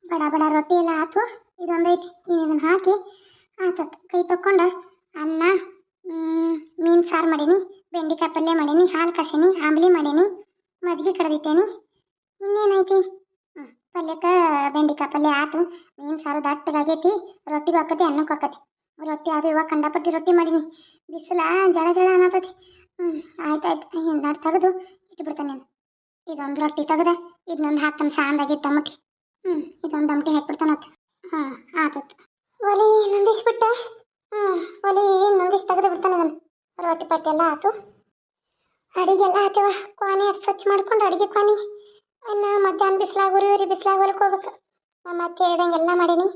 ಬಡ ಬಡ ರೊಟ್ಟಿ ಎಲ್ಲ ಆತು. ಇದೊಂದೈತಿ, ನೀನು ಇದನ್ನು ಹಾಕಿ ಆತತ್ ಕೈ ತಕ್ಕೊಂಡ ಅನ್ನ, ಮೀನು ಸಾರು ಮಾಡೀನಿ, ಬೆಂಡೆಕಾಯಿ ಪಲ್ಯ ಮಾಡೀನಿ, ಹಾಲು ಕಸೀನಿ, ಆಂಬ್ಲಿ ಮಾಡೀನಿ, ಮಜ್ಜಿಗೆ ಕಡ್ದಿಟ್ಟೇನಿ. ಇನ್ನೇನೈತಿ? ಪಲ್ಯಕ್ಕೆ ಬೆಂಡೆಕಾಯಿ ಪಲ್ಯ ಆತು, ಮೀನು ಸಾರು ದಟ್ಟಗಾಗೈತಿ, ರೊಟ್ಟಿಗೆ ಹಾಕತಿ, ಅನ್ನಕ್ಕೆ ಹಾಕತಿ. ರೊಟ್ಟಿ ಅದು ಇವಾಗ ಕಂಡಪಟ್ಟಿ ರೊಟ್ಟಿ ಮಾಡೀನಿ. ಬಿಸಿಲ ಜಳ ಜಳ ಅನ್ನತತಿ. ಆಯ್ತಾಯ್ತು, ಹಿಂದಾಡು ತೆಗೆದು ಇಟ್ಬಿಡ್ತಾನೆ ನಾನು. ಇದೊಂದು ರೊಟ್ಟಿ ತೆಗೆದ ಇದನ್ನೊಂದು ಹಾಕ್ತಾನೆ ಸಾಂದಾಗಿತ್ತು ಟಮಟಿ. ಇದೊಂದು ದಮಟಿ ಹಾಕ್ಬಿಡ್ತಾನತ್. ಆತತ್. ಒಲಿ ನಂದಿಸ್ಬಿಟ್ಟ. ಒಲಿ ನಂದಿಸ್ ತೆಗೆದು ಬಿಡ್ತಾನೆ ಅದನ್ನು. ರೊಟ್ಟಿ ಪಟ್ಟಿ ಎಲ್ಲ ಆತು, ಅಡಿಗೆಲ್ಲ ಆತವ. ಕ್ವಾನಿ ಅಷ್ಟು ಸ್ವಚ್ಛ ಮಾಡ್ಕೊಂಡು ಅಡುಗೆ ಕ್ವಾನಿ ಇನ್ನು ಮಧ್ಯಾಹ್ನ ಬಿಸಿಲಾಗ ಉರಿ ಬಿಸಿಲಾಗ ಹೊಲಕ್ಕೆ ಹೋಗ್ಬೇಕು. ನಮ್ಮ ಅತ್ತೆ ಹೇಳ್ದಂಗೆ ಎಲ್ಲ ಮಾಡೀನಿ.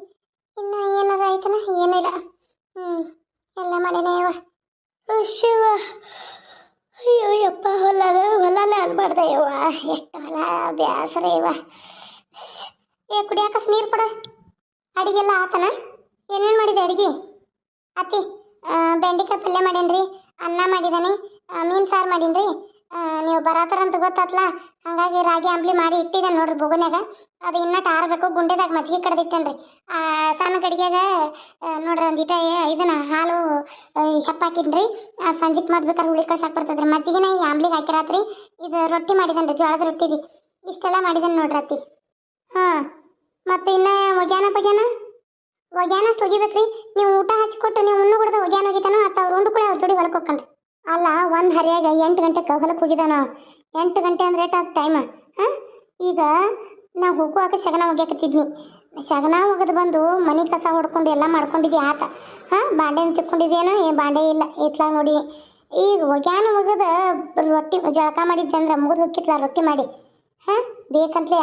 ಇನ್ನು ಏನಾರ ಆಯ್ತನ? ಏನಿಲ್ಲ. ಎಲ್ಲ ಮಾಡೀನಿ ಅವ. ಶಿವ, ಅಯ್ಯೋ ಯಪ್ಪ, ಹೊಲನೇ ಅನ್ಬಾರ್ದ ಯವ್ವ. ಎಷ್ಟು ಹೊಲ ಬ್ಯಾಸರ ಇವ. ಕುಡಿಯಾಕಸ್ ನೀರು ಕೊಡ. ಅಡಿಗೆಲ್ಲ ಆತನ? ಏನೇನು ಮಾಡಿದೆ ಅಡುಗೆ? ಅತ್ತಿ, ಬೆಂಡೆಕಾಯಿ ಪಲ್ಯ ಮಾಡೀನಿ, ಅನ್ನ ಮಾಡಿದಾನೆ, ಮೀನು ಸಾರು ಮಾಡೀನಿ. ನೀವು ಬರತ್ತಾರಂತ ಗೊತ್ತಾತ್ಲ, ಹಾಗಾಗಿ ರಾಗಿ ಅಂಬ್ಲಿ ಮಾಡಿ ಇಟ್ಟಿದ್ದೇನೆ ನೋಡ್ರಿ ಬೊಗನ್ಯಾಗ. ಅದು ಇನ್ನಟ್ಟು ಆರಬೇಕು. ಗುಂಡೆದಾಗ ಮಜ್ಜಿಗೆ ಕಡ್ದಿಟ್ಟೇನ್ರಿ. ಸಣ್ಣ ಗಡಿಗೆಗ ನೋಡ್ರಿ ಒಂದಿಟ ಇದನ್ನ ಹಾಲು ಹೆಪ್ಪಾಕಿನ್ರಿ. ಸಂಜೆಗೆ ಮದ್ಬೇಕಾದ್ರೆ ಹುಳಿ ಕಳ್ಸಾಕ್ ಬರ್ತದ್ರಿ. ಮಜ್ಜಿಗೆನ ಈ ಅಂಬ್ಲಿಗೆ ಹಾಕಿರಾತ್ರಿ. ಇದು ರೊಟ್ಟಿ ಮಾಡಿದೇನ್ರಿ, ಜೋಳದ ರೊಟ್ಟಿ ರೀ. ಇಷ್ಟೆಲ್ಲ ಮಾಡಿದ್ದೇನೆ ನೋಡ್ರಿ ಅತ್ತಿ. ಮತ್ತು ಇನ್ನು ಒಗ್ಯಾನ ಅಷ್ಟು ಒಗಿಬೇಕ್ರಿ. ನೀವು ಊಟ ಹಚ್ಕೊಟ್ಟು ನೀವು ಉಣ್ಣು ಕೊಡ್ದ ಒಗ್ಯಾನ ಒಗಿತಾನೋ ಅಥವಾ ಅವ್ರು ಉಂಡು ಕೂಡ ಅವ್ರ ಜೋಡಿ ಹೊಲಕ್ಕೆ ಹೋಗ್ಕಂಡ್ರಿ. ಅಲ್ಲ, ಒಂದು ಹರಿಯಾಗ 8 ಗಂಟೆಗೆ ಹೊಲಕ್ಕೆ ಹೋಗಿದ್ದಾನೋ. 8 ಗಂಟೆ ಅಂದ್ರೆ ಏಟಾದ ಟೈಮ? ಈಗ ನಾವು ಹೋಗುವಾಗ ಶಗನ ಒಗ್ಯಾಕತ್ತಿದ್ನಿ. ಶಗನ ಒಗದು ಬಂದು ಮನೆ ಕಸ ಹೊಡ್ಕೊಂಡು ಎಲ್ಲ ಮಾಡ್ಕೊಂಡಿದ್ದೆ ಆತ. ಬಾಂಡೆನ ತಿಕ್ಕೊಂಡಿದ್ದೇನೋ, ಬಾಂಡೆ ಇಲ್ಲ ಇತ್ಲಾಗ ನೋಡಿ. ಈಗ ಒಗ್ಯಾನ ಒಗದ ರೊಟ್ಟಿ ಜಳಕ ಮಾಡಿದ್ದೆ ಅಂದ್ರೆ ಮುಗಿದು ಹೋಗಿತ್ಲ ರೊಟ್ಟಿ ಮಾಡಿ. ಬೇಕಂತಲೇ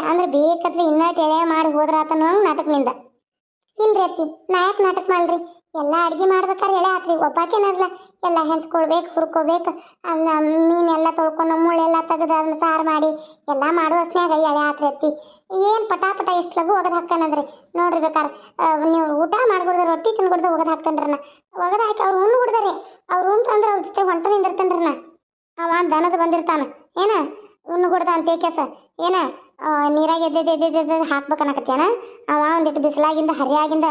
ಇನ್ನಟ್ಟು ಎಳೆ ಮಾಡಿ ಹೋದ್ರ ಆತನೋ ನಾಟಕನಿಂದ. ಇಲ್ರಿ ಅತ್ತಿ, ನಾ ಯಾಕೆ ನಾಟಕ ಮಾಡ್ರಿ? ಎಲ್ಲ ಅಡುಗೆ ಮಾಡ್ಬೇಕಾದ್ರೆ ಎಳೆ ಆತ್ರಿ. ಒಬ್ಬಾಕೇನಲ್ಲ, ಎಲ್ಲ ಹೆಂಚ್ಕೊಳ್ಬೇಕು, ಹುರ್ಕೋಬೇಕು. ಅನ್ನ ಮೀನೆಲ್ಲ ತೊಳ್ಕೊಂಡು ಮುಳ್ಳೆಲ್ಲ ತೆಗೆದು ಅದನ್ನ ಸಾರು ಮಾಡಿ ಎಲ್ಲ ಮಾಡೋ ಅಷ್ಟನ್ಯಾಗ ಎಳೆ ಆತ್ರಿ ಅತ್ತಿ. ಏನು ಪಟ ಎಷ್ಟು ಲಘು ಒಗದು ಹಾಕ್ತಾನಂದ್ರಿ ನೋಡ್ರಿ. ಬೇಕಾರೆ ನೀವು ಊಟ ಮಾಡ್ಕೊಡ್ದ ರೊಟ್ಟಿ ತಿನ್ಕೊಡ್ದ ಒಗದು ಹಾಕ್ತಾನ್ರಿ. ಒಗದು ಹಾಕಿ ಅವ್ರು ಉಣ್ಣು ಕೊಡ್ದಾರೆ. ಅವ್ರು ಉಂಟ್ರಂದ್ರೆ ಅವ್ರ ಜೊತೆ ಹೊಂಟ ನಿಂದಿರ್ತಾನ್ರಿ. ಅವ ದನದ ಬಂದಿರ್ತಾನ ಏನ ಉಣ್ಣು ಕೊಡ್ದ ಅಂತ ಕೇಸ ಏನ ನೀರಾಗ ಎದ್ದೆದ್ದು ಹಾಕ್ಬೇಕನ್ನಕತ್ತೇನ. ಅವ ಒಂದಿಟ್ಟು ಬಿಸಿಲಾಗಿಂದ ಹರಿಯಾಗಿಂದ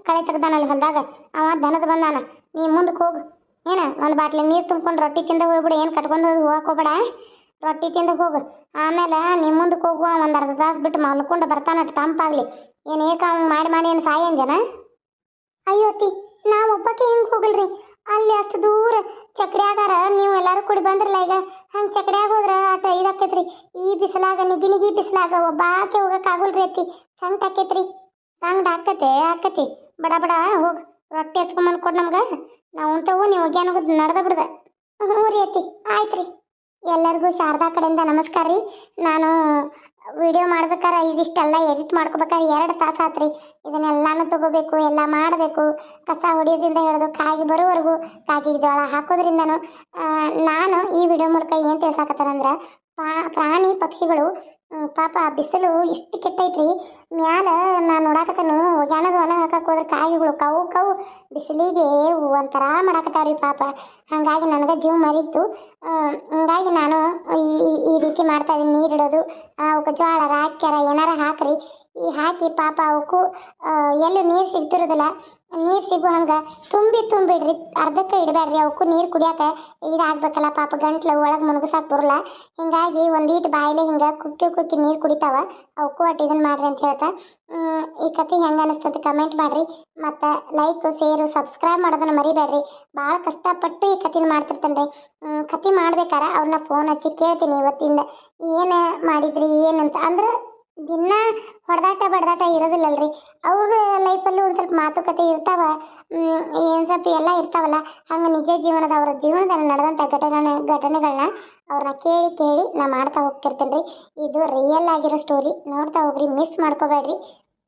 ಕಳೆ ತೆಗ್ದಾನಲ್ಲಿ ಹೊಲ್ದಾಗ. ಅವ ದನದ ಬಂದಾನ. ನೀ ಮುಂದಕ್ಕೆ ಹೋಗು. ಏನ ಒಂದು ಬಾಟ್ಲಿ ನೀರು ತುಂಬ್ಕೊಂಡು ರೊಟ್ಟಿ ತಿಂದ ಹೋಗ್ಬಿಡು. ಏನು ಕಟ್ಕೊಂಡು ಹೋಗಕ್ಕೆ ಹೋಗ್ಬೇಡ, ರೊಟ್ಟಿ ತಿಂದ ಹೋಗು. ಆಮೇಲೆ ನಿಮ್ಮ ಮುಂದಕ್ಕೆ ಹೋಗುವ ಒಂದು ಅರ್ಧ ತಾಸು ಬಿಟ್ಟು ಮಲ್ಕೊಂಡು ಬರ್ತಾನಟ್ಟು ತಂಪಾಗಲಿ. ಏನು ಏಕ ಅವ್ನು ಮಾಡಿ ಏನು ಸಾಯಂಜನ? ಅಯ್ಯೋ ಅತ್ತಿ, ನಾವು ಒಬ್ಬಕ್ಕೆ ಹೆಂಗೆ ಹೋಗಲ್ರಿ? ಅಲ್ಲಿ ಇಲ್ಲಿ ಅಷ್ಟು ದೂರ ಚಕಡ್ಯಾಗಾರ ನೀವು ಎಲ್ಲರೂ ಕೂಡಿ ಬಂದ್ರಲ್ಲ ಈಗ ಹಂಗೆ ಚಕಡ್ಯಾಗ ಹೋದ್ರೆ ಆಟ ಇದಾಕೈತ್ರಿ. ಈ ಬಿಸಿಲಾಗ ನಿಗಿ ಬಿಸಿಲಾಗ ಒಬ್ಬಾಕೆ ಹೋಗಕ್ಕಾಗಲ್ರಿ ಅತ್ತಿ. ಸಂಕಟ ಆಕೈತ್ರಿ. ಸಂಕಟ ಆಕತಿ ಬಡ ಬಡ ಹೋಗಿ ರೊಟ್ಟಿ ಹಚ್ಕೊಂಬಂದು ಕೊಡು ನಮ್ಗೆ. ನಾವು ಉಂಟವು ನೀವು ಹೋಗ್ಯಾನೋಗೋದು ನಡೆದ ಬಿಡ್ದ. ಹ್ಞೂ ರೀ ಅತ್ತಿ, ಆಯ್ತು ರೀ. ಎಲ್ಲರಿಗೂ ಶಾರದಾ ಕಡೆಯಿಂದ ನಮಸ್ಕಾರ ರೀ. ನಾನು ವಿಡಿಯೋ ಮಾಡ್ಬೇಕಾರೆ ಇದಿಷ್ಟೆಲ್ಲ ಎಡಿಟ್ ಮಾಡ್ಕೋಬೇಕಾದ್ರೆ 2 ತಾಸು ಆತ್ರಿ. ಇದನ್ನೆಲ್ಲಾನು ತಗೋಬೇಕು, ಎಲ್ಲ ಮಾಡಬೇಕು. ಕಸ ಹೊಡಿಯೋದ್ರಿಂದ ಹಿಡಿದು ಕಾಗಿ ಬರೋವರೆಗೂ, ಕಾಗಿಗೆ ಜೋಳ ಹಾಕೋದ್ರಿಂದನು ನಾನು ಈ ವಿಡಿಯೋ ಮೂಲಕ ಏನು ತಿಳ್ಸಾಕತ್ತಾರಂದ್ರೆ, ಪ್ರಾಣಿ ಪಕ್ಷಿಗಳು ಪಾಪ ಬಿಸಿಲು ಇಷ್ಟು ಕೆಟ್ಟೈತ್ರಿ. ಮ್ಯಾಲ ನಾನು ನೋಡಾಕತ್ತನು ಒಗ್ಯಾನದು ಒಣ ಹಾಕಕ್ಕೆ ಹೋದ್ರೆ ಕಾಯಿಗಳು ಕವು ಬಿಸಿಲಿಗೆ ಒಂಥರ ಮಾಡಾಕತ್ತಾವ್ರಿ ಪಾಪ. ಹಾಗಾಗಿ ನನಗೆ ಜೀವ ಮರಿತು. ಹಂಗಾಗಿ ನಾನು ಈ ರೀತಿ ಮಾಡ್ತಾ ಇದ್ದೀನಿ. ನೀರಿಡೋದು, ಅವಕ್ಕೆ ಜೋಳ ಹಾಕ್ಯಾರ ಏನಾರ ಹಾಕ್ರಿ. ಈ ಹಾಕಿ ಪಾಪ ಅವಕ್ಕೂ ಎಲ್ಲೂ ನೀರು ಸಿಗ್ತಿರೋದಿಲ್ಲ. ನೀರು ಸಿಗೋ ಹಂಗೆ ತುಂಬಿಡ್ರಿ, ಅರ್ಧಕ್ಕೆ ಇಡಬೇಡ್ರಿ. ಅವಕ್ಕೂ ನೀರು ಕುಡಿಯೋಕೆ ಇದಾಗಬೇಕಲ್ಲ ಪಾಪ, ಗಂಟ್ಲು ಒಳಗೆ ಮುನುಗಿಸಕ್ಕೆ ಬರಲ್ಲ. ಹಿಂಗಾಗಿ ಒಂದೀಟು ಬಾಯಿಲೆ ಹಿಂಗೆ ಕುಕ್ಕಿ ನೀರು ಕುಡಿತಾವ. ಅವಕ್ಕೂ ಒಟ್ಟು ಇದನ್ನು ಮಾಡ್ರಿ ಅಂತ ಹೇಳ್ತಾ, ಈ ಕತೆ ಹೆಂಗೆ ಅನಿಸ್ತಂತ ಕಮೆಂಟ್ ಮಾಡಿರಿ. ಮತ್ತು ಲೈಕ್ ಶೇರು ಸಬ್ಸ್ಕ್ರೈಬ್ ಮಾಡೋದನ್ನು ಮರಿಬೇಡ್ರಿ. ಭಾಳ ಕಷ್ಟಪಟ್ಟು ಈ ಕತೆನ ಮಾಡ್ತಿರ್ತೇನೆ ರೀ. ಕತೆ ಮಾಡ್ಬೇಕಾರೆ ಅವ್ರನ್ನ ಫೋನ್ ಹಚ್ಚಿ ಕೇಳ್ತೀನಿ ಇವತ್ತಿಂದ ಏನು ಮಾಡಿದ್ರಿ ಏನಂತ. ಅಂದ್ರೆ ದಿನ ಹೊಡೆದಾಟ ಬಡದಾಟ ಇರೋದಿಲ್ಲಲ್ರಿ. ಅವ್ರ ಲೈಫಲ್ಲೂ ಒಂದು ಸ್ವಲ್ಪ ಮಾತುಕತೆ ಇರ್ತಾವ, ಏನು ಸ್ವಲ್ಪ ಎಲ್ಲ ಇರ್ತಾವಲ್ಲ. ಹಂಗೆ ನಿಜ ಜೀವನದ ಅವ್ರ ಜೀವನದಲ್ಲಿ ನಡೆದಂಥ ಘಟನೆಗಳನ್ನ ಅವ್ರನ್ನ ಕೇಳಿ ನಾ ಮಾಡ್ತಾ ಹೋಗ್ತಿರ್ತೇನೆ ರೀ. ಇದು ರಿಯಲ್ ಆಗಿರೋ ಸ್ಟೋರಿ. ನೋಡ್ತಾ ಹೋಗ್ರಿ, ಮಿಸ್ ಮಾಡ್ಕೋಬೇಡ್ರಿ.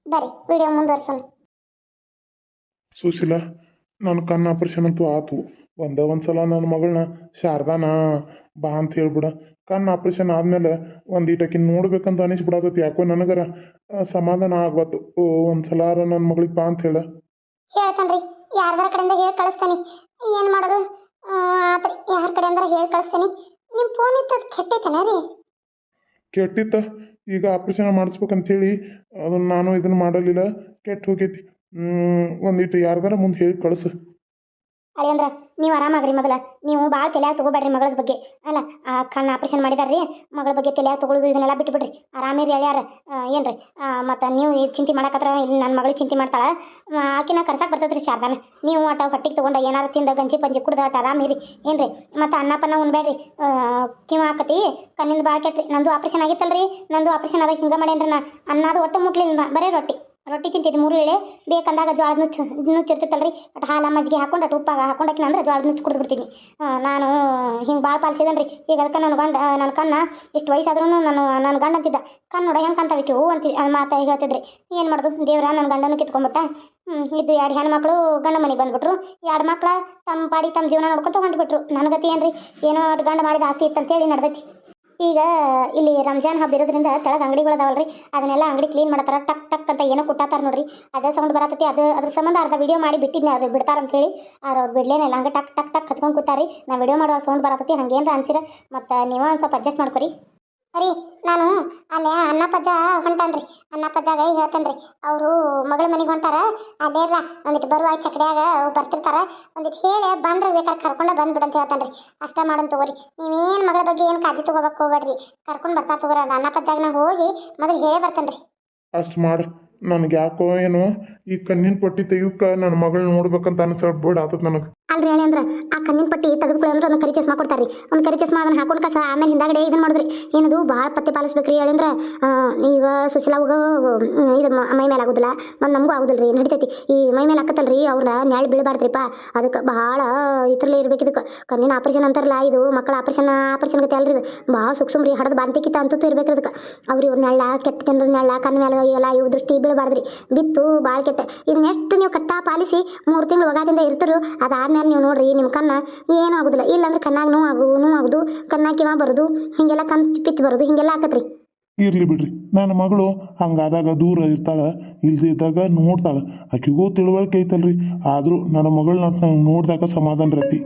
ಬರ್ರಿ ವಿಡಿಯೋ ಮುಂದುವರ್ಸೋಣ. ಸುಶೀಲ, ನನ್ನ ಕಣ್ಣು ಆಪ್ರೇಷನ್ ಅಂತೂ ಆತು. ಒಂದು ಸಲ ನನ್ನ ಮಗಳನ್ನ ಶಾರದಾನ ಬಾ ಅಂತ ಹೇಳ್ಬಿಡ. ಕಣ್ಣು ಆಪ್ರೇಷನ್ ಆದಮೇಲೆ ಒಂದೀಟಕ್ಕೆ ನೋಡ್ಬೇಕಂತ ಅನಿಸ್ಬಿಡತೈತಿ. ಯಾಕೋ ನನಗರ ಸಮಾಧಾನ ಆಗ್ಬಾರ್ದು. ಒಂದು ಸಲ ನನ್ನ ಮಗಳಿಗೆ ಬಾ ಅಂತ ಹೇಳ. ಹೇಳ್ತಾನ್ರಿ, ಯಾರ್ದಾರ ಕಡೆಯಿಂದ ಹೇಳಿ ಕಳಿಸ್ತಾನೆ. ಏನು ಮಾಡೋದು ಆತ್ರಿ, ಯಾರ ಕಡೆ ಅಂದ್ರೆ ಹೇಳಿ ಕಳಿಸ್ತಾನೆ. ನಿಮ್ಮ ಫೋನ್ ಇತ್ತು ಕೆಟ್ಟೈತನ ರೀ? ಕೆಟ್ಟಿತ್ತ. ಈಗ ಆಪ್ರೇಷನ್ ಮಾಡಿಸ್ಬೇಕಂತೇಳಿ ಅದನ್ನು ನಾನು ಇದನ್ನು ಮಾಡಲಿಲ್ಲ, ಕೆಟ್ಟು ಹೋಗೈತಿ. ಒಂದಿಟ್ಟು ಯಾರ್ದಾರ ಮುಂದೆ ಹೇಳಿ ಕಳಿಸು. ಅಳಿಯಂದ್ರ ನೀವು ಆರಾಮಾಗ್ರಿ. ಮೊದಲ ನೀವು ಭಾಳ ತಲೆಯಾಗ ತೊಗೋಬೇಡ್ರಿ ಮಗಳ ಬಗ್ಗೆ. ಅಲ್ಲ ಕಣ್ಣು ಆಪ್ರೇಷನ್ ಮಾಡಿದಾರ್ರಿ, ಮಗಳ ಬಗ್ಗೆ ತಲೆಯಾಗ ತೊಗೊಳ್ಳೋದು ಇದನ್ನೆಲ್ಲ ಬಿಟ್ಟುಬಿಡ್ರಿ. ಆರಾಮಿರಿ ಅಳಿಯಾರ. ಏನ್ರಿ ಮತ್ತು ನೀವು ಚಿಂತೆ ಮಾಡಕತ್ರ ಇಲ್ಲಿ ನನ್ನ ಮಗಳಿಗೆ ಚಿಂತೆ ಮಾಡ್ತಾಳೆ. ಆಕಿನ ಕರ್ಸಕ್ಕೆ ಬರ್ತೈತೆ ರೀ ಶಾರದಾನ. ನೀವು ಅಟ ಹೊಟ್ಟಿಗೆ ತೊಗೊಂಡು ಏನಾರು ತಿಂದ ಗಂಜಿ ಪಂಜಿ ಕುಡ್ದು ಅಟ ಆರಾಮಿರಿ. ಏನ್ರಿ ಮತ್ತು ಅನ್ನಪನ್ನ ಉಣ್ಬೇಡ್ರಿ. ಕಿವ ಹಾಕತಿ ಕಣ್ಣಿಂದ ಭಾಳ ಕೆಟ್ರಿ. ನಂದು ಆಪ್ರೇಷನ್ ಆಗಿತ್ತಲ್ರಿ. ನಂದು ಆಪ್ರೇಷನ್ ಆದಾಗ ಹಿಂಗೆ ಮಾಡೇನ್ರಿ. ನಾ ಅನ್ನದು ಒಟ್ಟು ಮುಟ್ಲಿಲ್ಲ, ಬರೀ ರೊಟ್ಟಿ ತಿಂತಿದ್ದು 3 ವೇಳೆ. ಬೇಕಂದಾಗ ಜೋಳದ ನುಚ್ಚಿರ್ತೈತಲ್ರಿ, ಅಟ್ ಹಾಲು ಮಜ್ಜಿಗೆ ಹಾಕೊಂಡು ಅಟ್ ಉಪ್ಪಾಗ ಹಾಕೊಂಡಾಕಿನ ಅಂದ್ರೆ ಜೋಳದ ನುಚ್ಚು ಕುಡಿದು ಬಿಡ್ತೀನಿ. ನಾನು ಹಿಂಗೆ ಭಾಳ ಪಾಲಿಸಿದನ್ರಿ. ಈಗ ಅದಕ್ಕೆ ನನ್ನ ಕಣ್ಣ ಇಷ್ಟು ವಯಸ್ಸಾದ್ರೂ ನನ್ನ ಗಂಡ ಅಂತಿದ್ದ, ಕಣ್ಣು ನೋಡ ಹೆಂಗೆ ಕಂತಾವಿಕೆ ಹೂ ಅಂತಿ ಮಾತಾ ಹೇಳ್ತಿದ್ರಿ. ಏನು ಮಾಡೋದು, ದೇವ್ರ ನನ್ನ ಗಂಡನೂ ಕಿತ್ಕೊಂಡ್ಬಿಟ್ಟ. ಇದು 2 ಹೆಣ್ಮಕ್ಳು ಗಂಡ ಮನೆಗೆ ಬಂದುಬಿಟ್ರು. 2 ಮಕ್ಳ ತಮ್ಮ ಪಾಡಿ ತಮ್ಮ ಜೀವನ ನೋಡ್ಕೊತ ಹೊಂಟ್ಬಿಟ್ರು. ನನ್ನ ಗತಿ ಏನ್ರಿ, ಏನೋ ಗಂಡ ಮಾಡಿದ ಆಸ್ತಿ ಇತ್ತಂತೇಳಿ ನಡೆದೈತಿ. ಈಗ ಇಲ್ಲಿ ರಂಜಾನ್ ಹಬ್ಬ ಇರೋದ್ರಿಂದ ತೆಳಗೆ ಅಂಗಡಿಗಳು ಅದಾವಲ್ರಿ, ಅದನ್ನೆಲ್ಲ ಅಂಗಡಿ ಕ್ಲೀನ್ ಮಾಡ್ತಾರ. ಟಕ್ ಅಂತ ಏನೋ ಕುಟ್ಟಾತಾರ ನೋಡ್ರಿ, ಅದೇ ಸೌಂಡ್ ಬರತೈತಿ. ಅದ್ರ ಸಂಬಂಧ ಅರ್ಧ ವಿಡಿಯೋ ಮಾಡಿ ಬಿಟ್ಟಿದ್ನಿ. ಅವ್ರು ಬಿಡ್ತಾರಂತ ಹೇಳಿ ಅವ್ರು ಬಿಡ್ಲೇನಿಲ್ಲ. ಹಂಗೆ ಟಕ್ ಹಚ್ಕೊಂಡು ಕೂತಾರಿ. ನಾ ವಿಡಿಯೋ ಮಾಡುವ ಸೌಂಡ್ ಬರತೈತಿ. ಹಂಗೇನ್ರ ಅನ್ಸಿರ ಮತ್ತು ನೀವು ಒಂದು ಸ್ವಲ್ಪ ಅಡ್ಜಸ್ಟ್ ಮಾಡ್ಕೊರಿ. ರೀ ನಾನು ಅಲ್ಲೇ ಅನ್ನಪ್ಪಜ್ಜ ಹೊಂಟಾನ್ರಿ. ಅನ್ನಪ್ಪಜ್ಜಾಗ ಹೇಳ್ತೇನೆ ರೀ, ಅವರು ಮಗಳ ಮನೆಗೆ ಹೊಂಟಾರ. ಅಲ್ಲೇ ಇಲ್ಲ ಒಂದಿಟ್ಟು ಬರುವ ಚಕಡ್ಯಾಗ ಬರ್ತಿರ್ತಾರ. ಒಂದಿಟ್ಟು ಹೇಳಿ ಬಂದ್ರೆ ಬೇಕಾದ್ರೆ ಕರ್ಕೊಂಡು ಬಂದ್ಬಿಡಂತ ಹೇಳ್ತಾನೆ ರೀ. ಅಷ್ಟ ಮಾಡೋಣ ತಗೋರಿ. ನೀವೇನು ಮಗಳ ಬಗ್ಗೆ ಏನು ಕಾಳಜಿ ತೊಗೋಬೇಕು ಹೋಗ್ಬೇಡ್ರಿ, ಕರ್ಕೊಂಡು ಬರ್ತಾ ತಗೋರಿ. ಅದು ಅನ್ನಪ್ಪಜ್ಜಾಗ ಹೋಗಿ ಮೊದಲು ಹೇಳೇ ಬರ್ತೇನೆ ರೀ. ಅಷ್ಟು ಮಾಡಿ. ನನಗೆ ಯಾಕೋ ಏನೋ ಈ ಕಣ್ಣಿನ ಪಟ್ಟಿ ತೆಗಿಯೋಕೆ ನನ್ನ ಮಗಳು ನೋಡ್ಬೇಕಂತ ಅನ್ಸಬಿಡ ಆತದ ನನಗೆ. ಅಲ್ರಿ ಹೇಳಿ ಅಂದ್ರೆ ಆ ಕಣ್ಣಿನ ಪಟ್ಟಿ ತೆಗೆದುಕೊಳ್ಳಿ ಅಂದ್ರೆ ಒಂದು ಕರಿ ಚಸ್ಮಾ ಕೊಡ್ತಾರೆ ರೀ. ಒಂದು ಕರಿ ಚಸ್ಮಾ ಅದನ್ನು ಹಾಕೊಂಡು ಕಸ ಆಮೇಲೆ ಹಿಂದಾಗಡೆ ಇದನ್ನು ಮಾಡಿದ್ರಿ. ಏನದು ಭಾಳ ಪತ್ತೆ ಪಾಲಿಸ್ಬೇಕ್ರಿ. ಹೇಳಂದ್ರೆ ಈಗ ಸುಶೀಲಾವಾಗ ಇದು ಮೈ ಮೇಲೆ ಆಗೋದಿಲ್ಲ, ಮತ್ತು ನಮಗೂ ಆಗೋದಿಲ್ಲ ರೀ. ನಡಿತೈತಿ ಈ ಮೈ ಮೇಲೆ ಹಾಕತ್ತಲ್ರಿ, ಅವ್ರನ್ನ ನೆಳ ಬೀಳಬಾರ್ದ್ರಿಪ್ಪ. ಅದಕ್ಕೆ ಭಾಳ ಇದ್ರಲ್ಲಿ ಇರ್ಬೇಕು. ಇದಕ್ಕೆ ಕಣ್ಣಿನ ಆಪ್ರೇಷನ್ ಅಂತಾರಲ್ಲ, ಇದು ಮಕ್ಕಳ ಆಪ್ರೇಷನ್ ಗತಿ ಅಲ್ರಿ. ಇದು ಭಾಳ ಸುಕ್ಸುಮ್ ರೀ. ಹಡದು ಬಾಂತಿಕಿತ ಅಂತೂ ಇರ್ಬೇಕು. ಅದಕ್ಕೆ ಇವ್ರ ನೆಳ್ಳ ಕೆಟ್ಟ ಜನರ ನೆಳ್ಳ ಕಣ್ಣು ಮೇಲೆ ಎಲ್ಲ ಇವು ದೃಷ್ಟಿ ಬೀಳಬಾರ್ದ್ರಿ. ಬಿತ್ತು ಭಾಳ ಕೆಟ್ಟ. ಇದನ್ನ ಎಷ್ಟು ನೀವು ಕಟ್ಟ ಪಾಲಿಸಿ 3 ತಿಂಗಳು ಒಗಾದಿಂದ ಇರ್ತಿರು, ಅದಾದ್ಮೇಲೆ ನೀವು ನೋಡ್ರಿ ನಿಮ್ಮ ಕಣ್ಣ ಏನೂ ಆಗೋದಿಲ್ಲ. ಇಲ್ಲಾಂದ್ರೆ ಕಣ್ಣಾಗ ನೋವಾಗೋದು, ಕಣ್ಣಾಗ ಕಿವ ಬರೋದು, ಹಿಂಗೆಲ್ಲ ಕಣ್ಣು ಪಿಚ್ ಬರೋದು, ಹಿಂಗೆಲ್ಲ ಆಕತ್ರಿ. ಇರ್ಲಿ ಬಿಡ್ರಿ, ನನ್ನ ಮಗಳು ಹಂಗಾದಾಗ ದೂರ ಇರ್ತಾಳೆ, ಇಲ್ದಿದ್ದಾಗ ನೋಡ್ತಾಳೆ. ಆಕೆಗೂ ತಿಳುವಳಿಕೆ ಐತಲ್ರಿ. ಆದರೂ ನನ್ನ ಮಗಳನ್ನ ನೋಡಿದಾಗ ಸಮಾಧಾನ ರತಿ.